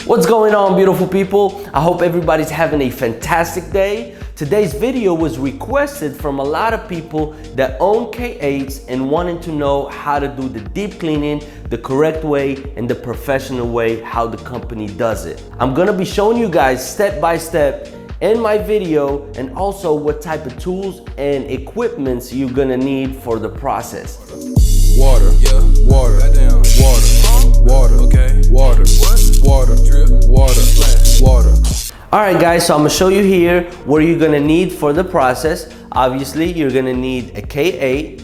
What's going on, beautiful people? I hope everybody's having a fantastic day. Today's video was requested from a lot of people that own K8s and wanting to know how to do the deep cleaning the correct way and the professional way, how the company does it. I'm gonna be showing you guys step by step in my video, and also what type of tools and equipments you're gonna need for the process. Water, yeah, water, goddamn, water, okay, water, what? Water, drip, water, water. All right, guys, so I'm gonna show you here what you're gonna need for the process. Obviously, you're gonna need a K8.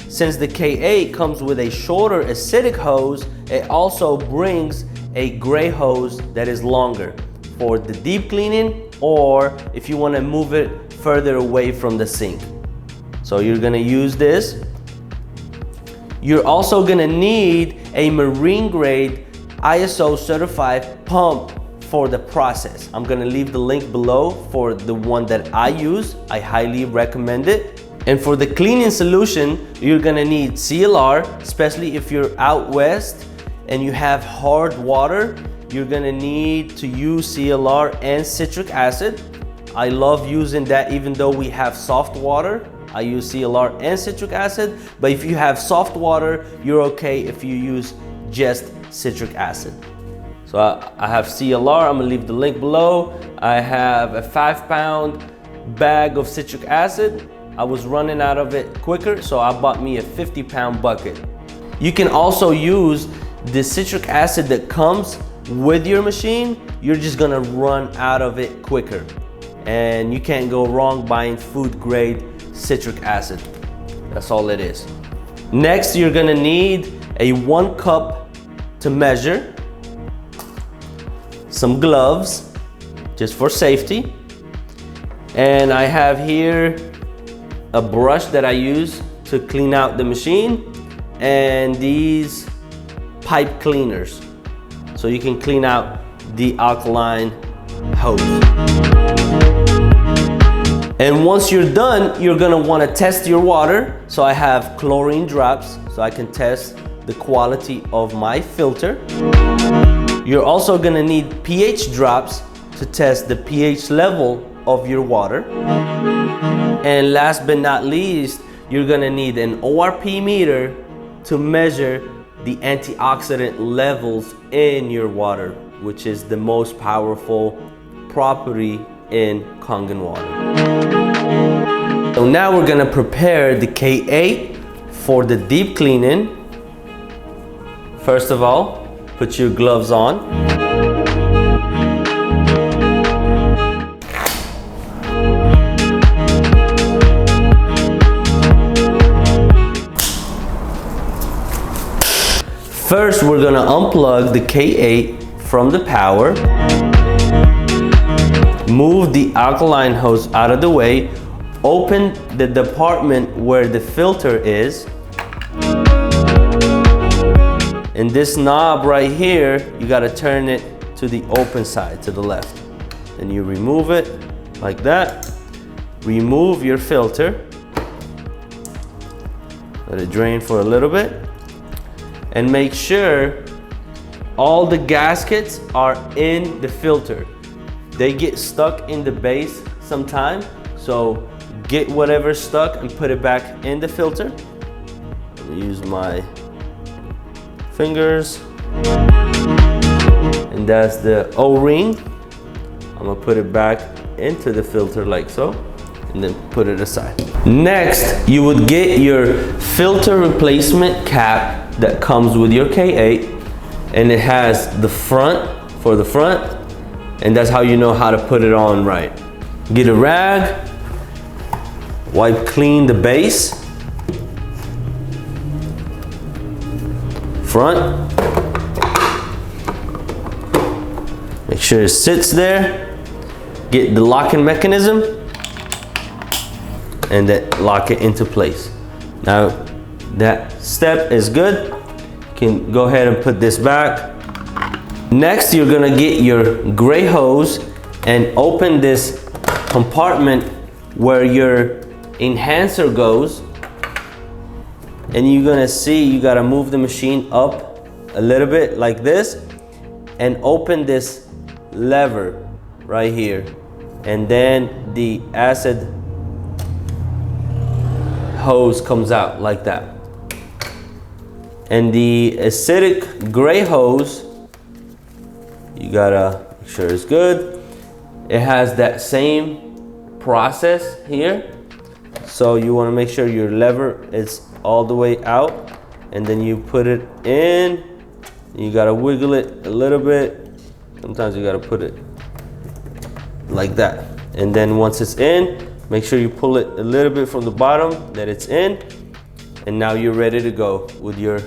Since the K8 comes with a shorter acidic hose, it also brings a gray hose that is longer for the deep cleaning, or if you wanna move it further away from the sink. So you're gonna use this. You're also gonna need a marine grade ISO certified pump for the process. I'm gonna leave the link below for the one that I use. I highly recommend it. And for the cleaning solution, you're gonna need CLR, especially if you're out west and you have hard water, you're gonna need to use CLR and citric acid. I love using that even though we have soft water. I use CLR and citric acid, but if you have soft water, you're okay if you use just citric acid. So I have CLR, I'm gonna leave the link below. I have a 5-pound bag of citric acid. I was running out of it quicker, so I bought me a 50-pound bucket. You can also use the citric acid that comes with your machine. You're just gonna run out of it quicker. And you can't go wrong buying food grade citric acid. That's all it is. Next, you're gonna need a 1 cup to measure, some gloves, just for safety. And I have here a brush that I use to clean out the machine, and these pipe cleaners, so you can clean out the alkaline hose. And once you're done, you're gonna wanna test your water. So I have chlorine drops, so I can test the quality of my filter. You're also gonna need pH drops to test the pH level of your water. And last but not least, you're gonna need an ORP meter to measure the antioxidant levels in your water, which is the most powerful property in Kangen water. So now we're gonna prepare the K8 for the deep cleaning. First of all, put your gloves on. First, we're gonna unplug the K8 from the power. Move the alkaline hose out of the way. Open the department where the filter is. And this knob right here, you gotta turn it to the open side, to the left. Then you remove it like that. Remove your filter. Let it drain for a little bit. And make sure all the gaskets are in the filter. They get stuck in the base sometime, so get whatever's stuck and put it back in the filter. Let me use my fingers. And that's the O-ring. I'm gonna put it back into the filter like so, and then put it aside. Next, you would get your filter replacement cap that comes with your K8, and it has the front for the front, and that's how you know how to put it on right. Get a rag, wipe clean the base, front, make sure it sits there, get the locking mechanism, and then lock it into place. Now that step is good. You can go ahead and put this back. Next, you're gonna get your gray hose and open this compartment where your enhancer goes, and you're gonna see you gotta move the machine up a little bit like this and open this lever right here, and then the acid hose comes out like that. And the acidic gray hose, you gotta make sure it's good. It has that same process here. So you wanna make sure your lever is all the way out, and then you put it in. You gotta wiggle it a little bit. Sometimes you gotta put it like that. And then once it's in, make sure you pull it a little bit from the bottom, that it's in. And now you're ready to go with your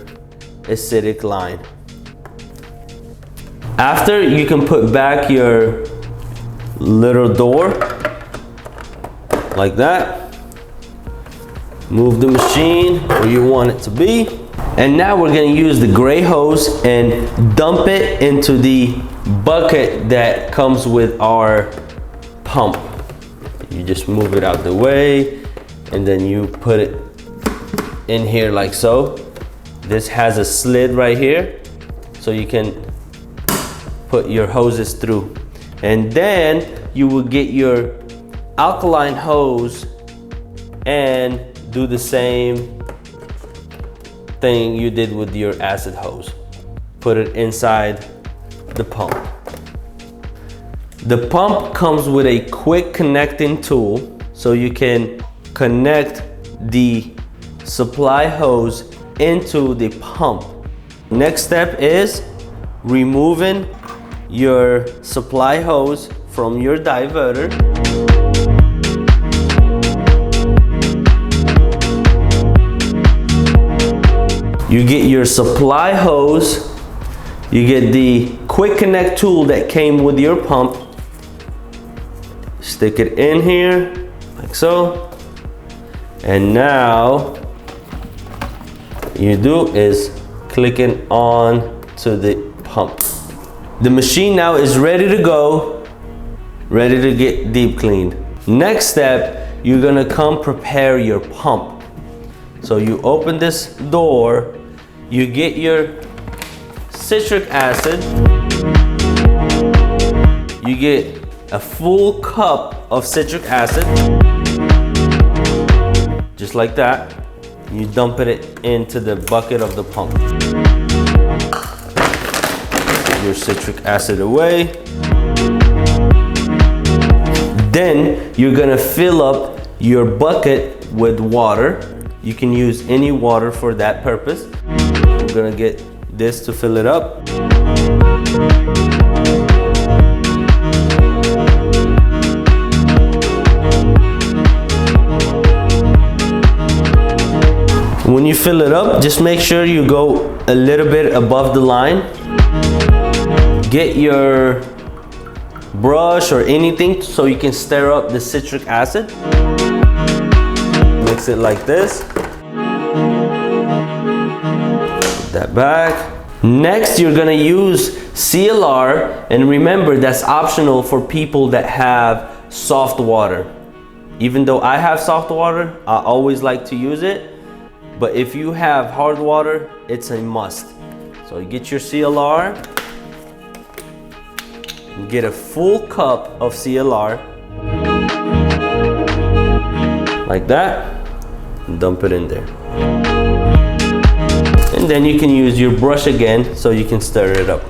acidic line. After, you can put back your little door like that. Move the machine where you want it to be. And now we're gonna use the gray hose and dump it into the bucket that comes with our pump. You just move it out the way, and then you put it in here like so. This has a slit right here, so you can put your hoses through. And then you will get your alkaline hose and do the same thing you did with your acid hose. Put it inside the pump. The pump comes with a quick connecting tool, so you can connect the supply hose into the pump. Next step is removing your supply hose from your diverter. You get your supply hose, you get the quick connect tool that came with your pump, stick it in here like so, and now you do is clicking on to the pump. The machine now is ready to go, ready to get deep cleaned. Next step, you're gonna come prepare your pump. So you open this door, you get your citric acid, you get a full cup of citric acid, just like that. You dump it into the bucket of the pump. Put your citric acid away. Then you're gonna fill up your bucket with water. You can use any water for that purpose. I'm gonna get this to fill it up. When you fill it up, just make sure you go a little bit above the line. Get your brush or anything so you can stir up the citric acid. Mix it like this. Put that back. Next, you're gonna use CLR, and remember that's optional for people that have soft water. Even though I have soft water, I always like to use it. But if you have hard water, it's a must. So you get your CLR, you get a full cup of CLR, like that, and dump it in there. And then you can use your brush again so you can stir it up.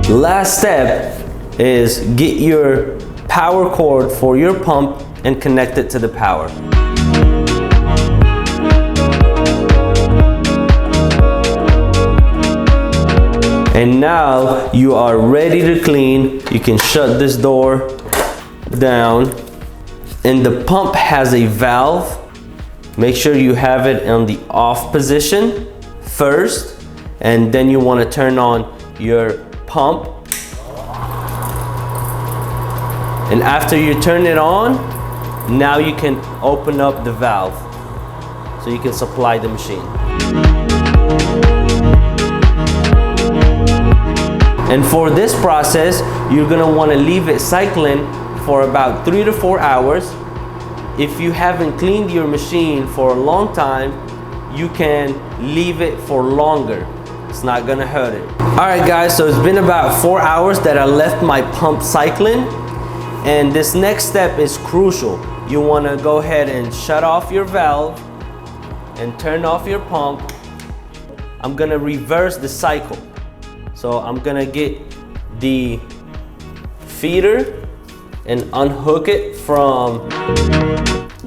The last step is get your power cord for your pump and connect it to the power. And now you are ready to clean. You can shut this door down. And the pump has a valve. Make sure you have it on the off position first, and then you want to turn on your pump. And after you turn it on, now you can open up the valve so you can supply the machine. And for this process, you're gonna wanna leave it cycling for about 3 to 4 hours. If you haven't cleaned your machine for a long time, you can leave it for longer. It's not gonna hurt it. All right guys, so it's been about 4 hours that I left my pump cycling, and this next step is crucial. You wanna go ahead and shut off your valve and turn off your pump. I'm gonna reverse the cycle. So I'm gonna get the feeder and unhook it from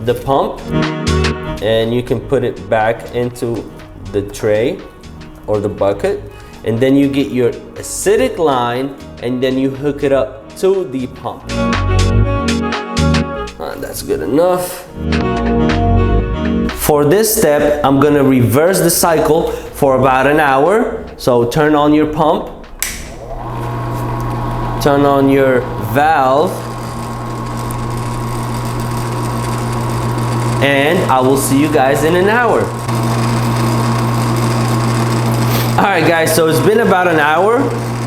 the pump, and you can put it back into the tray or the bucket, and then you get your acidic line and then you hook it up to the pump. That's good enough. For this step, I'm gonna reverse the cycle for about an hour. So turn on your pump, turn on your valve, and I will see you guys in an hour. All right guys, so it's been about an hour.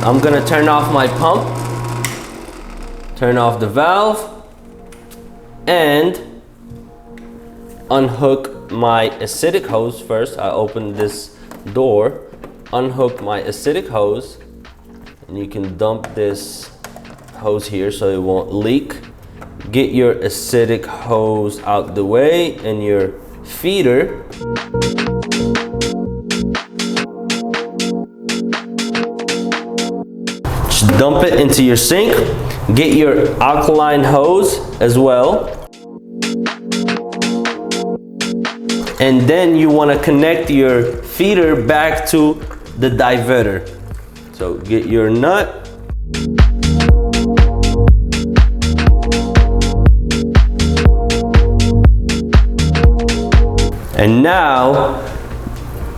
I'm gonna turn off my pump, turn off the valve, and unhook my acidic hose first. I opened this door, unhook my acidic hose, and you can dump this hose here so it won't leak. Get your acidic hose out the way and your feeder. Just dump it into your sink. Get your alkaline hose as well. And then you want to connect your feeder back to the diverter. So get your nut. And now,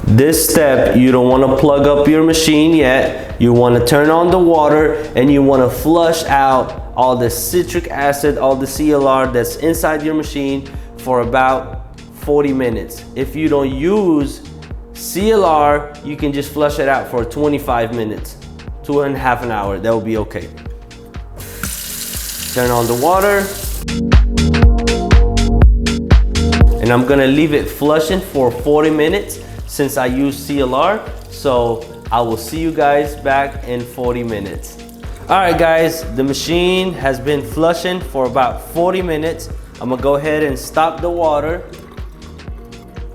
this step, you don't want to plug up your machine yet. You want to turn on the water and you want to flush out all the citric acid, all the CLR that's inside your machine for about 40 minutes. If you don't use CLR, you can just flush it out for 25 minutes, 2.5 an hour. That will be okay. Turn on the water. And I'm gonna leave it flushing for 40 minutes since I use CLR. So I will see you guys back in 40 minutes. All right guys, the machine has been flushing for about 40 minutes. I'm gonna go ahead and stop the water.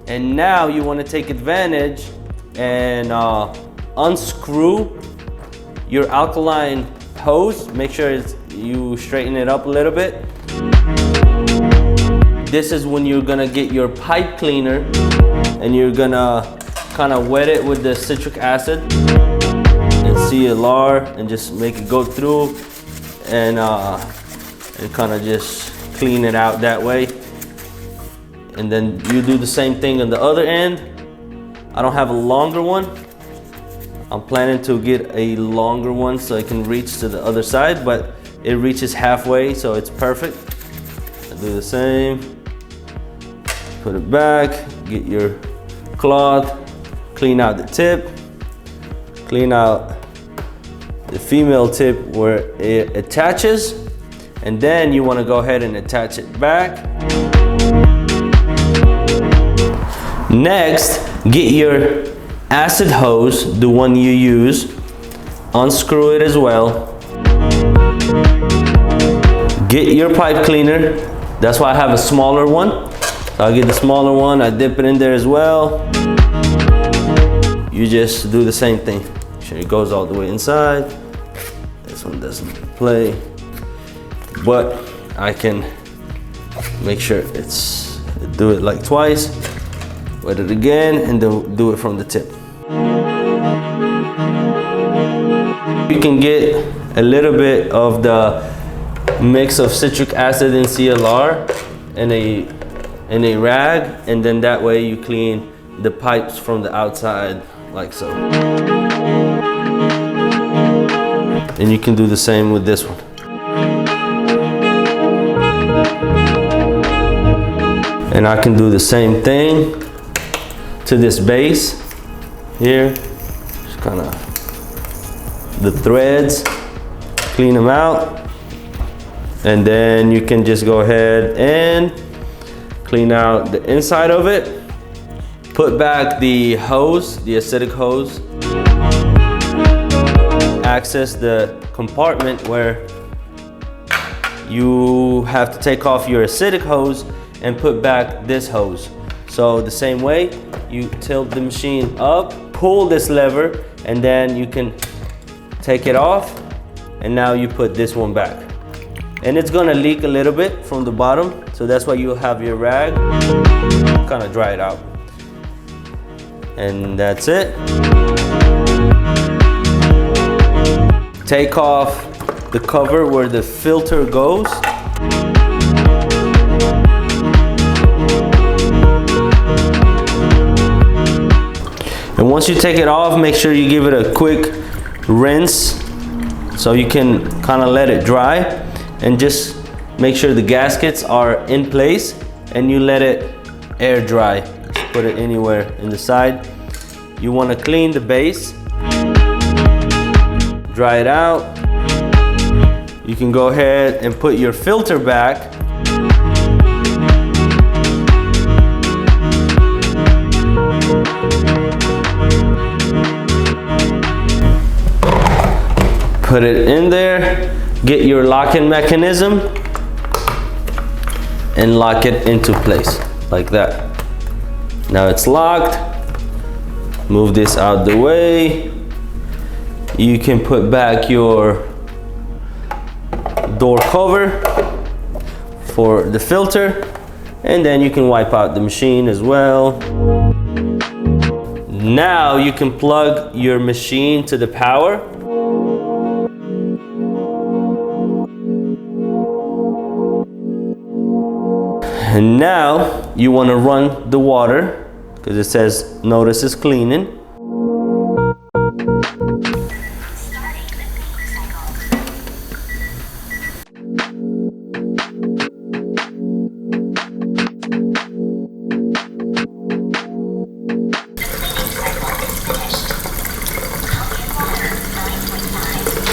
And now you wanna take advantage and unscrew your alkaline hose. Make sure you straighten it up a little bit. This is when you're gonna get your pipe cleaner and you're gonna kind of wet it with the citric acid and CLR and just make it go through and kind of just clean it out that way. And then you do the same thing on the other end. I don't have a longer one. I'm planning to get a longer one so it can reach to the other side, but it reaches halfway, so it's perfect. I do the same. Put it back, get your cloth, clean out the tip, clean out the female tip where it attaches, and then you want to go ahead and attach it back. Next, get your acid hose, the one you use, unscrew it as well. Get your pipe cleaner. That's why I have a smaller one. So I'll get the smaller one, I dip it in there as well. You just do the same thing. Make sure it goes all the way inside. This one doesn't play, but I can make sure do it like twice, wet it again, and then do it from the tip. You can get a little bit of the mix of citric acid and CLR in a rag, and then that way you clean the pipes from the outside like so. And you can do the same with this one. And I can do the same thing to this base here. Just kind of the threads, clean them out. And then you can just go ahead and clean out the inside of it. Put back the hose, the acidic hose. access the compartment where you have to take off your acidic hose and put back this hose. So the same way, you tilt the machine up, pull this lever, and then you can take it off, and now you put this one back. And it's gonna leak a little bit from the bottom, so that's why you have your rag, kind of dry it out. And that's it. Take off the cover where the filter goes. And once you take it off, make sure you give it a quick rinse so you can kind of let it dry, and just make sure the gaskets are in place and you let it air dry. Just put it anywhere in the side. You want to clean the base, dry it out. You can go ahead and put your filter back. Put it in there, get your locking mechanism, and lock it into place like that. Now it's locked. Move this out the way. You can put back your door cover for the filter, and then you can wipe out the machine as well. Now you can plug your machine to the power. And now you want to run the water, because it says notice is cleaning.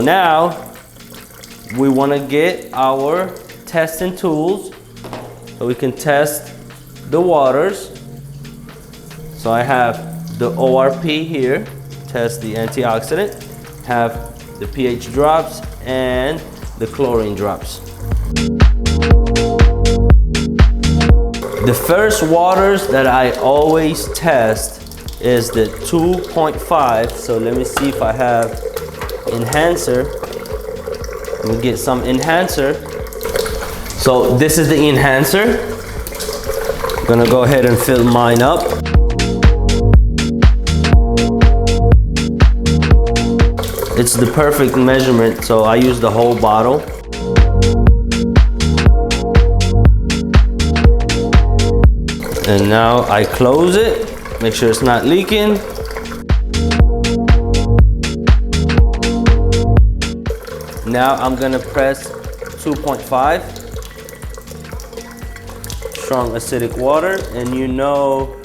Now we want to get our testing tools so we can test the waters. So I have the ORP here, test the antioxidant, have the pH drops and the chlorine drops. The first waters that I always test is the 2.5. So let me see if I have enhancer. Let me get some enhancer. So this is the enhancer. I'm gonna go ahead and fill mine up. It's the perfect measurement, so I use the whole bottle. And now I close it, make sure it's not leaking. Now I'm gonna press 2.5. Strong acidic water, and you know,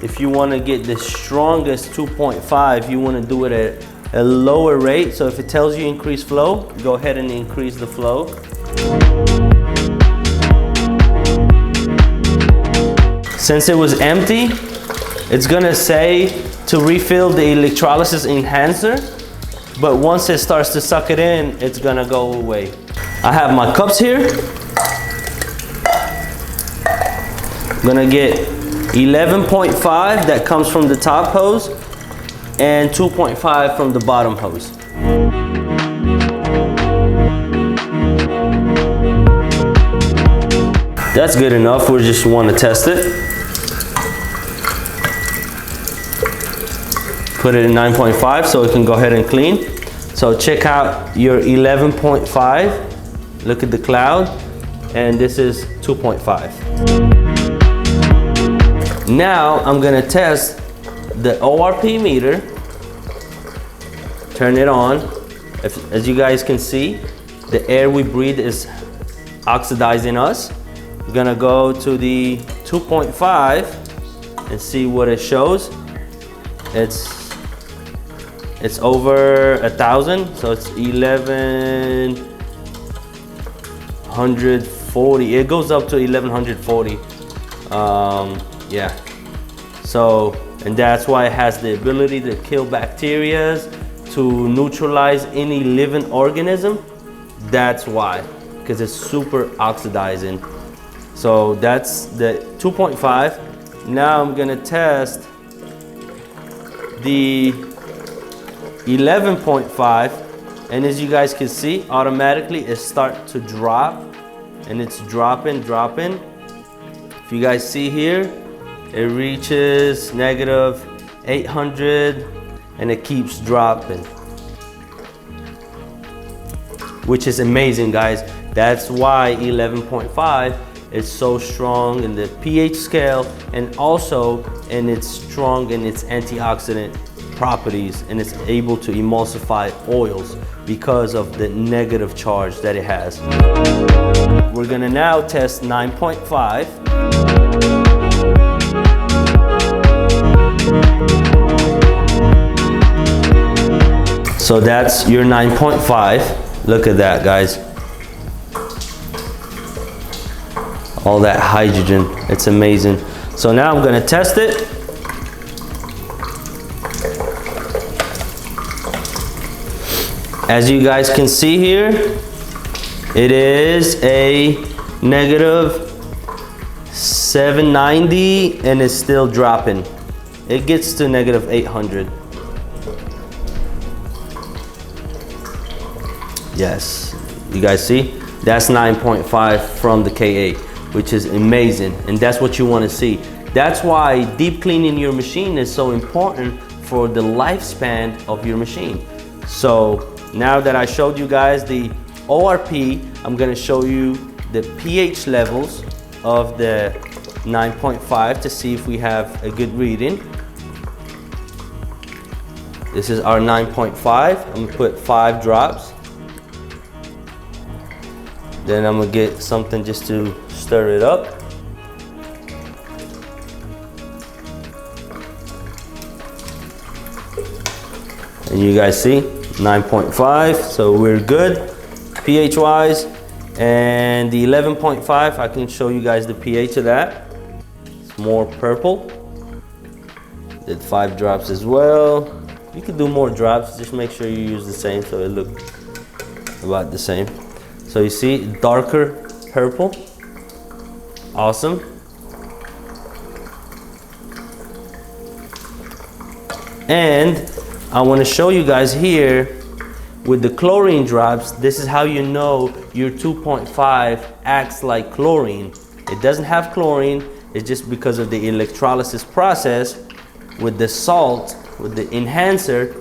if you want to get the strongest 2.5, you want to do it at a lower rate. So if it tells you increase flow, go ahead and increase the flow. Since it was empty, it's gonna say to refill the electrolysis enhancer, but once it starts to suck it in, it's gonna go away. I have my cups here. I'm gonna get 11.5 that comes from the top hose and 2.5 from the bottom hose. That's good enough. We just want to test it. Put it in 9.5 so it can go ahead and clean. So check out your 11.5. Look at the cloud, and this is 2.5. Now I'm gonna test the ORP meter. Turn it on. As you guys can see, the air we breathe is oxidizing us. We're gonna go to the 2.5 and see what it shows. It's over 1,000, so it's 1140. It goes up to 1140. Yeah. So, and that's why it has the ability to kill bacteria, to neutralize any living organism. That's why, because it's super oxidizing. So that's the 2.5. Now I'm gonna test the 11.5, and as you guys can see, automatically it starts to drop, and it's dropping. If you guys see here, it reaches negative 800 and it keeps dropping, which is amazing, guys. That's why 11.5 is so strong in the pH scale, and also in its strong in its antioxidant properties, and it's able to emulsify oils because of the negative charge that it has. We're gonna now test 9.5. So that's your 9.5. Look at that, guys. All that hydrogen, it's amazing. So now I'm gonna test it. As you guys can see here, it is a negative 790 and it's still dropping. It gets to negative 800. Yes, you guys see? That's 9.5 from the Ka, which is amazing, and that's what you want to see. That's why deep cleaning your machine is so important for the lifespan of your machine. So now that I showed you guys the ORP, I'm going to show you the pH levels of the 9.5 to see if we have a good reading. This is our 9.5. I'm going to put 5 drops. Then I'm going to get something just to stir it up. And you guys see 9.5, so we're good pH wise. And the 11.5, I can show you guys the pH of that. It's more purple. Did 5 drops as well. You can do more drops, just make sure you use the same so it looks about the same. So you see darker purple. Awesome. And I want to show you guys here with the chlorine drops, this is how you know your 2.5 acts like chlorine. It doesn't have chlorine, it's just because of the electrolysis process with the salt, with the enhancer.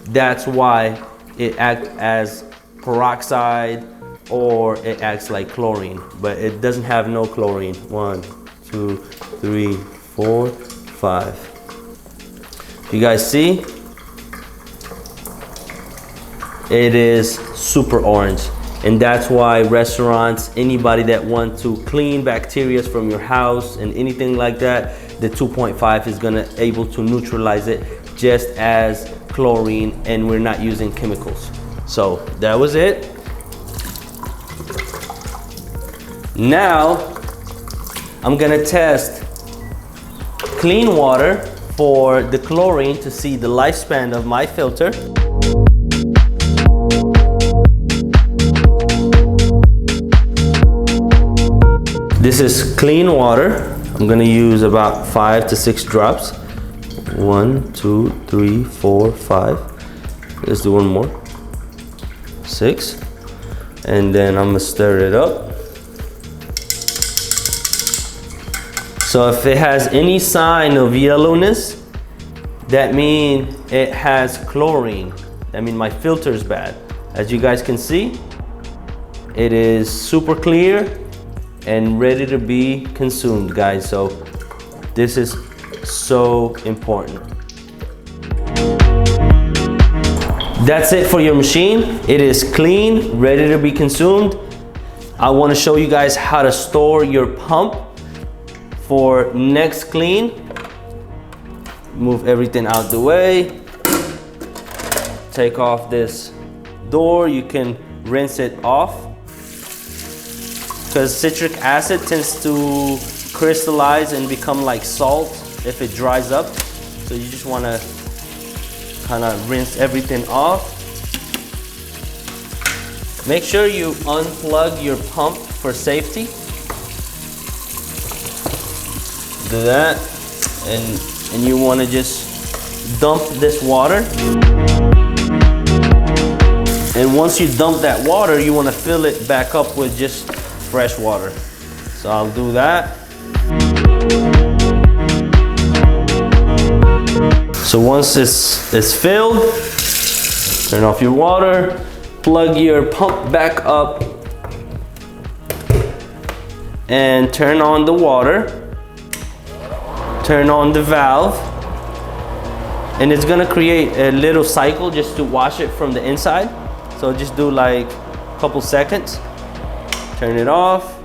That's why it acts as peroxide or it acts like chlorine, but it doesn't have no chlorine. 1, 2, 3, 4, 5. You guys see? It is super orange, and that's why restaurants, anybody that want to clean bacteria from your house and anything like that, the 2.5 is gonna able to neutralize it just as chlorine, and we're not using chemicals. So that was it. Now I'm gonna test clean water for the chlorine to see the lifespan of my filter. This is clean water. I'm gonna use about 5 to 6 drops. 1, 2, 3, 4, 5. Let's do one more. 6. And then I'm gonna stir it up. So if it has any sign of yellowness, that means it has chlorine. That means my filter is bad. As you guys can see, it is super clear and ready to be consumed, guys. So this is so important. That's it for your machine. It is clean, ready to be consumed. I want to show you guys how to store your pump for next clean. Move everything out the way. Take off this door. You can rinse it off because citric acid tends to crystallize and become like salt if it dries up. So you just want to kind of rinse everything off. Make sure you unplug your pump for safety. Do that, and you want to just dump this water. And once you dump that water, you want to fill it back up with just fresh water. So I'll do that. So once it's filled, turn off your water, plug your pump back up, and turn on the water. Turn on the valve, and it's gonna create a little cycle just to wash it from the inside. So just do like a couple seconds. Turn it off,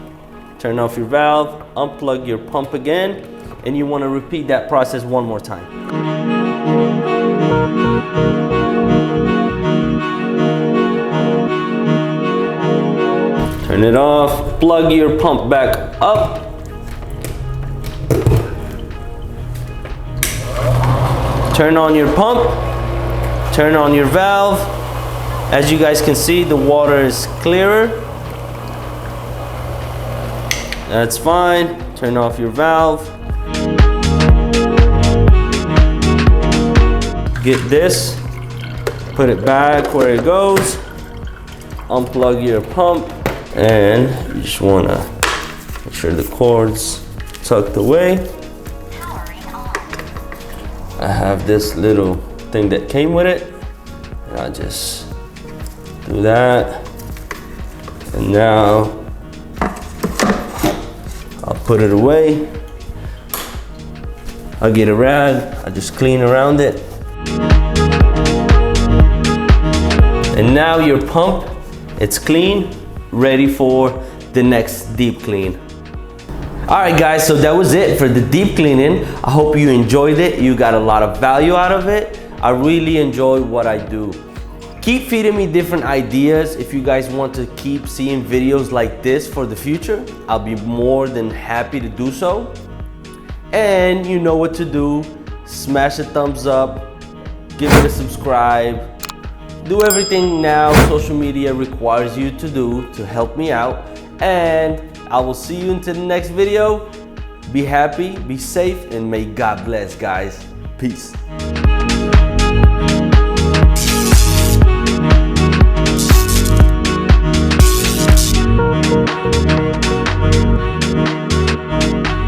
turn off your valve, unplug your pump again, and you want to repeat that process one more time. Turn it off, plug your pump back up. Turn on your pump, turn on your valve. As you guys can see, the water is clearer. That's fine. Turn off your valve. Get this, put it back where it goes. Unplug your pump, and you just wanna make sure the cord's tucked away. I have this little thing that came with it, and I just do that, and now I'll put it away. I'll get a rag, I just clean around it. And now your pump, it's clean, ready for the next deep clean. All right guys, so that was it for the deep cleaning. I hope you enjoyed it. You got a lot of value out of it. I really enjoy what I do. Keep feeding me different ideas. If you guys want to keep seeing videos like this for the future, I'll be more than happy to do so. And you know what to do. Smash a thumbs up, give it a subscribe. Do everything now social media requires you to do to help me out. And I will see you into the next video. Be happy, be safe, and may God bless, guys. Peace.